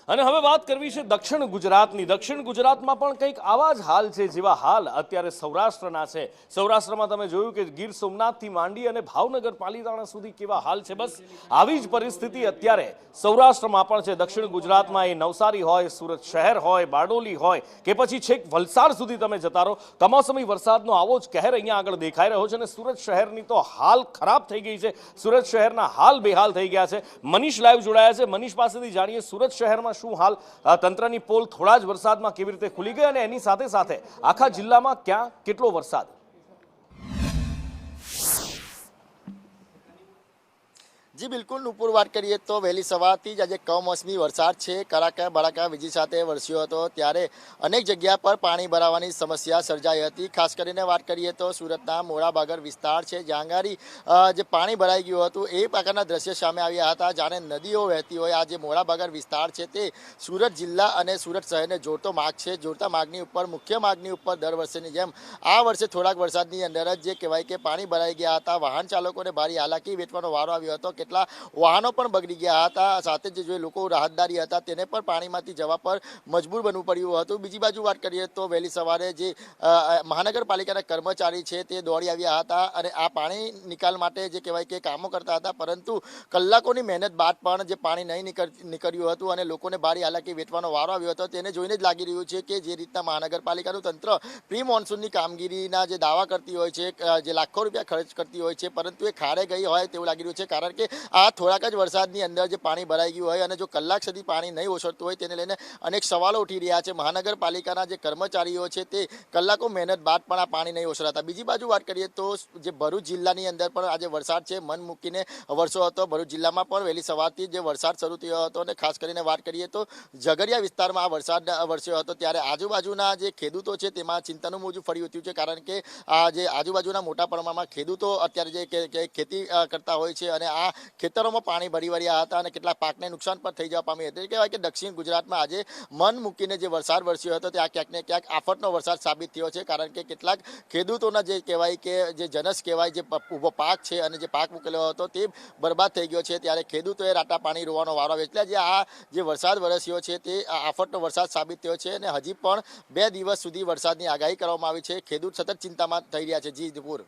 અને હવે વાત કરવી છે દક્ષિણ ગુજરાતની। દક્ષિણ ગુજરાતમાં પણ કંઈક આવા જ હાલ છે જેવા હાલ અત્યારે સૌરાષ્ટ્રના છે। સૌરાષ્ટ્રમાં તમે જોયું કે ગીર સોમનાથથી માંડી અને ભાવનગર પાલીતાણા સુધી કેવા હાલ છે। બસ આવી જ પરિસ્થિતિ અત્યારે સૌરાષ્ટ્રમાં પણ છે। દક્ષિણ ગુજરાતમાં એ નવસારી હોય, સુરત શહેર હોય, બારડોલી હોય કે પછી છેક વલસાડ સુધી તમે જતા રહો, કમોસમી વરસાદનો આવો જ કહેર અહીંયા આગળ દેખાઈ રહ્યો છે। અને સુરત શહેરની તો હાલ ખરાબ થઈ ગઈ છે। સુરત શહેરના હાલ બેહાલ થઈ ગયા છે। મનીષ લાઈવ જોડાયા છે। મનીષ પાસેથી જાણીએ સુરત શહેરમાં શું હાલ, તંત્રની પોલ થોડા જ વરસાદમાં કેવી રીતે ખુલી ગઈ અને એની સાથે સાથે આખા જિલ્લામાં ક્યાં કેટલો વરસાદ। જી બિલકુલ નુપુર, વાત કરીએ તો વહેલી સવારથી જ આજે કમોસમી વરસાદ છે, કડાકા ભડાકા વીજળી સાથે વરસ્યો હતો। ત્યારે અનેક જગ્યા પર પાણી ભરાવાની સમસ્યા સર્જાઈ હતી। ખાસ કરીને વાત કરીએ તો સુરતના મોરાબાગર વિસ્તાર છે, જ્યાં આગળ જે પાણી ભરાઈ ગયું હતું એ પ્રકારના દ્રશ્ય સામે આવ્યા હતા, જાણે નદીઓ વહેતી હોય। આ જે મોરાબાગર વિસ્તાર છે તે સુરત જિલ્લા અને સુરત શહેરને જોડતો માર્ગ છે। જોડતા માર્ગની ઉપર, મુખ્ય માર્ગની ઉપર દર વર્ષેની જેમ આ વર્ષે થોડાક વરસાદની અંદર જ જે કહેવાય કે પાણી ભરાઈ ગયા હતા। વાહન ચાલકોને ભારે હાલાકી વેઠવાનો વારો આવ્યો હતો। કેટલા વાહનો પણ બગડી ગયા હતા, સાથે જે લોકો રાહતદારી હતા તેને પણ પાણીમાંથી જવા પર મજબૂર બનવું પડ્યું હતું। બીજી બાજુ વાત કરીએ તો વહેલી સવારે જે મહાનગરપાલિકાના કર્મચારી છે તે દોડી આવ્યા હતા અને આ પાણી નિકાલ માટે જે કહેવાય કે કામો કરતા હતા, પરંતુ કલાકોની મહેનત બાદ પણ જે પાણી નહીં નીકળ્યું હતું અને લોકોને ભારે હાલાકી વેઠવાનો વારો આવ્યો હતો। તેને જોઈને જ લાગી રહ્યું છે કે જે રીતના મહાનગરપાલિકાનું તંત્ર પ્રી મોન્સૂનની કામગીરીના જે દાવા કરતી હોય છે, જે લાખો રૂપિયા ખર્ચ કરતી હોય છે, પરંતુ એ ખાડે ગઈ હોય તેવું લાગી રહ્યું છે। કારણ કે આ થોડાક જ વરસાદની અંદર જે પાણી ભરાઈ ગયું હોય અને જો કલાક સુધી પાણી નહીં ઓસરતું હોય તેને લઈને અનેક સવાલો ઉઠી રહ્યા છે। મહાનગરપાલિકાના જે કર્મચારીઓ છે તે કલાકો મહેનત બાદ પણ આ પાણી નહીં ઓસરાતા। બીજી બાજુ વાત કરીએ તો જે ભરૂચ જિલ્લાની અંદર પણ આજે વરસાદ છે મન મૂકીને વરસ્યો હતો। ભરૂચ જિલ્લામાં પણ વહેલી સવારથી જે વરસાદ શરૂ થયો હતો અને ખાસ કરીને વાત કરીએ તો ઝઘડિયા વિસ્તારમાં આ વરસાદ વરસ્યો હતો। ત્યારે આજુબાજુના જે ખેડૂતો છે તેમાં ચિંતાનું મોજું ફરી ઉઠ્યું છે, કારણ કે આ જે આજુબાજુના મોટા પ્રમાણમાં ખેડૂતો અત્યારે જે ખેતી કરતા હોય છે અને આ ખેતરોમાં પાણી ભરી વળ્યા હતા અને કેટલાક પાકને નુકસાન પણ થઈ જવા પામ્યું હતું। કહેવાય કે દક્ષિણ ગુજરાતમાં આજે મન મૂકીને જે વરસાદ વરસ્યો હતો ત્યાં ક્યાંક ને ક્યાંક આફતનો વરસાદ સાબિત થયો છે, કારણ કે કેટલાક ખેડૂતોના જે કહેવાય કે જે જનસ કહેવાય, જે ઊભો પાક છે અને જે પાક મૂકેલો હતો તે બરબાદ થઈ ગયો છે। ત્યારે ખેડૂતોએ રાતા પાણી રોવાનો વારો આવ્યો। એટલે જે આ જે વરસાદ વરસ્યો છે તે આફતનો વરસાદ સાબિત થયો છે અને હજી પણ 2 દિવસ સુધી વરસાદની આગાહી કરવામાં આવી છે। ખેડૂત સતત ચિંતામાં થઈ રહ્યા છે। જી દીપુર।